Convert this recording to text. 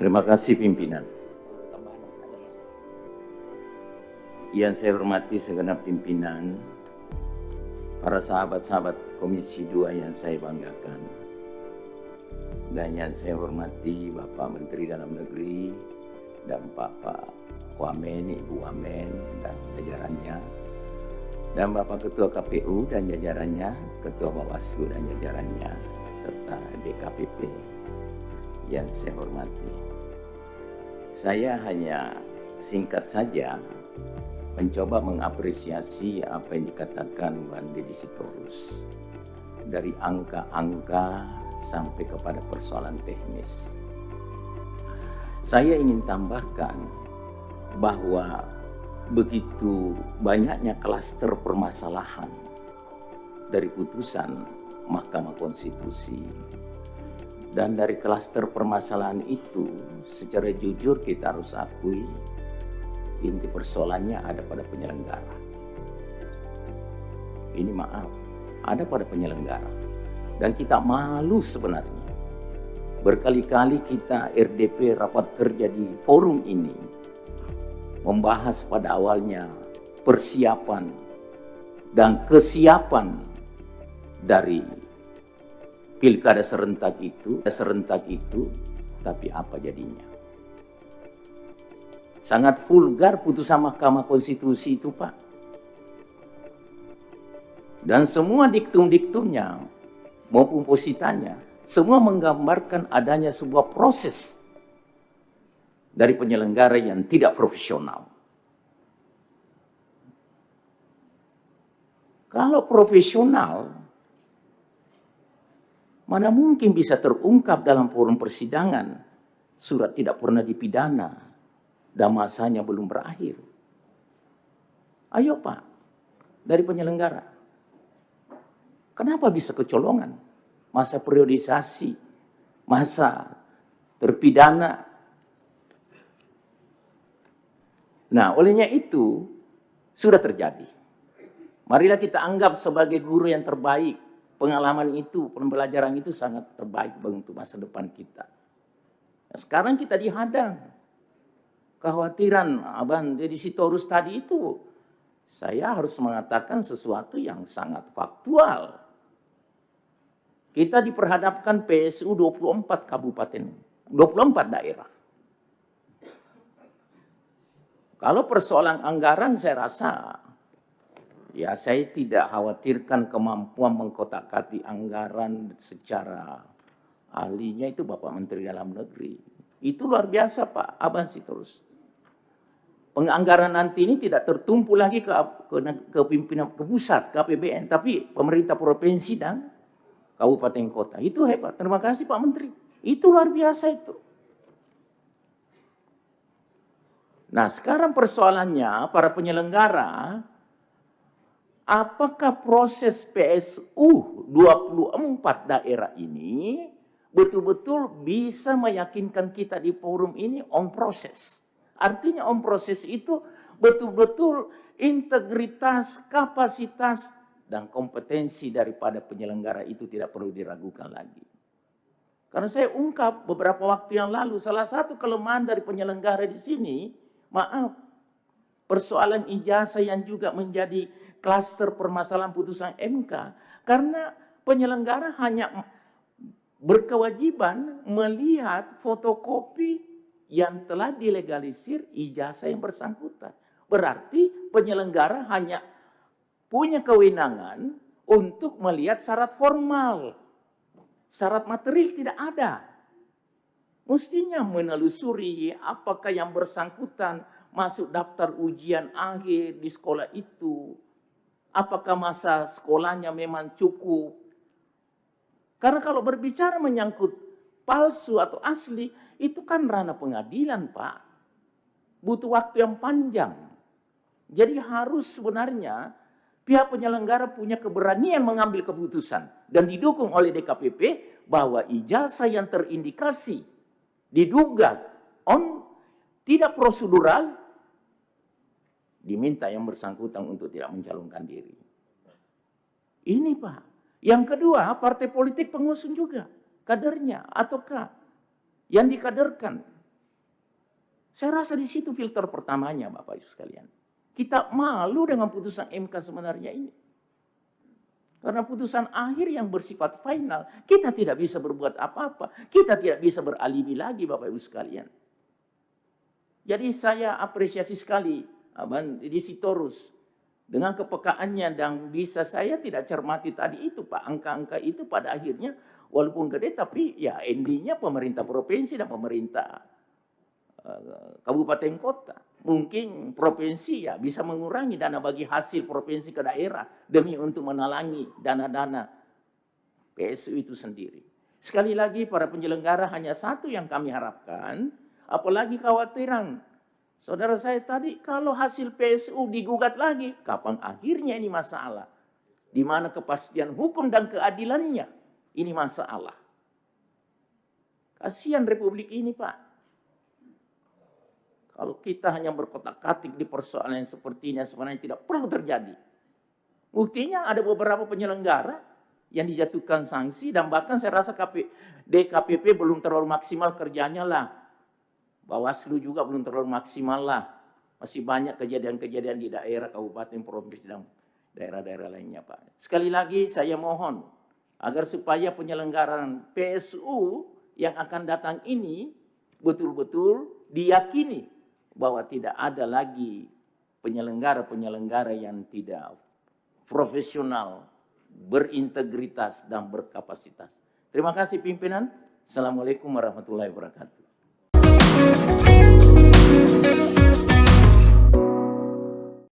Terima kasih pimpinan. Yang saya hormati segenap pimpinan, para sahabat-sahabat Komisi 2 yang saya banggakan, dan yang saya hormati Bapak Menteri Dalam Negeri dan Bapak Wamen, Ibu Wamen dan jajarannya, dan Bapak Ketua KPU dan jajarannya, Ketua Bawaslu dan jajarannya, serta DKPP yang saya hormati. Saya hanya singkat saja mencoba mengapresiasi apa yang dikatakan Bang Deddy Sitorus, dari angka-angka sampai kepada persoalan teknis. Saya ingin tambahkan bahwa begitu banyaknya klaster permasalahan dari putusan Mahkamah Konstitusi, dan dari klaster permasalahan itu secara jujur kita harus akui inti persoalannya ada pada penyelenggara. Ini maaf, ada pada penyelenggara. Dan kita malu sebenarnya. Berkali-kali kita RDP rapat kerja di forum ini membahas pada awalnya persiapan dan kesiapan dari pilkada serentak itu, tapi apa jadinya? Sangat vulgar putusan Mahkamah Konstitusi itu, Pak. Dan semua diktum-diktumnya maupun positanya, semua menggambarkan adanya sebuah proses dari penyelenggara yang tidak profesional. Kalau profesional, mana mungkin bisa terungkap dalam forum persidangan surat tidak pernah dipidana dan masanya belum berakhir. Ayo Pak, dari penyelenggara. Kenapa bisa kecolongan? Masa periodisasi, masa terpidana. Nah, olehnya itu sudah terjadi. Marilah kita anggap sebagai guru yang terbaik. Pengalaman itu, pembelajaran itu sangat terbaik untuk masa depan kita. Nah, sekarang kita dihadang. Kekhawatiran Abang Deddy Sitorus tadi itu, saya harus mengatakan sesuatu yang sangat faktual. Kita diperhadapkan PSU 24 kabupaten, 24 daerah. Kalau persoalan anggaran saya rasa, ya saya tidak khawatirkan kemampuan mengkotak-katik anggaran secara ahlinya itu Bapak Menteri Dalam Negeri. Itu luar biasa Pak Abang Sitorus. Penganggaran nanti ini tidak tertumpu lagi ke pimpinan ke pusat, ke APBN, tapi pemerintah provinsi dan kabupaten kota. Itu hebat. Terima kasih Pak Menteri. Itu luar biasa itu. Nah, sekarang persoalannya para penyelenggara, apakah proses PSU 24 daerah ini betul-betul bisa meyakinkan kita di forum ini on proses? Artinya on proses itu betul-betul integritas, kapasitas, dan kompetensi daripada penyelenggara itu tidak perlu diragukan lagi. Karena saya ungkap beberapa waktu yang lalu, salah satu kelemahan dari penyelenggara di sini, maaf, persoalan ijazah yang juga menjadi klaster permasalahan putusan MK. Karena penyelenggara hanya berkewajiban melihat fotokopi yang telah dilegalisir ijazah yang bersangkutan. Berarti penyelenggara hanya punya kewenangan untuk melihat syarat formal. Syarat material tidak ada. Mestinya menelusuri apakah yang bersangkutan masuk daftar ujian akhir di sekolah itu. Apakah masa sekolahnya memang cukup. Karena kalau berbicara menyangkut palsu atau asli, itu kan ranah pengadilan, Pak. Butuh waktu yang panjang. Jadi harus sebenarnya pihak penyelenggara punya keberanian mengambil keputusan dan didukung oleh DKPP bahwa ijazah yang terindikasi diduga tidak prosedural, diminta yang bersangkutan untuk tidak mencalonkan diri. Ini Pak. Yang kedua, partai politik pengusung juga kadernya ataukah yang dikaderkan. Saya rasa di situ filter pertamanya, Bapak Ibu sekalian. Kita malu dengan putusan MK sebenarnya ini. Karena putusan akhir yang bersifat final, kita tidak bisa berbuat apa-apa. Kita tidak bisa beralibi lagi, Bapak Ibu sekalian. Jadi saya apresiasi sekali Abang Didi Sitorus dengan kepekaannya, dan bisa saya tidak cermati tadi itu, Pak. Angka-angka itu pada akhirnya walaupun gede, tapi ya endingnya pemerintah provinsi dan pemerintah kabupaten kota. Mungkin provinsi ya bisa mengurangi dana bagi hasil provinsi ke daerah demi untuk menalangi dana-dana PSU itu sendiri. Sekali lagi para penyelenggara, hanya satu yang kami harapkan, apalagi khawatiran saudara saya tadi, kalau hasil PSU digugat lagi, kapan akhirnya ini masalah? Di mana kepastian hukum dan keadilannya? Ini masalah. Kasihan Republik ini, Pak. Kalau kita hanya berkotak-katik di persoalan yang seperti ini, sebenarnya tidak perlu terjadi. Buktinya ada beberapa penyelenggara yang dijatuhkan sanksi, dan bahkan saya rasa DKPP belum terlalu maksimal kerjanya lah. Bawaslu juga belum terlalu maksimal lah. Masih banyak kejadian-kejadian di daerah, kabupaten, provinsi, dan daerah-daerah lainnya, Pak. Sekali lagi saya mohon agar supaya penyelenggaraan PSU yang akan datang ini betul-betul diyakini bahwa tidak ada lagi penyelenggara-penyelenggara yang tidak profesional, berintegritas, dan berkapasitas. Terima kasih pimpinan. Assalamualaikum warahmatullahi wabarakatuh.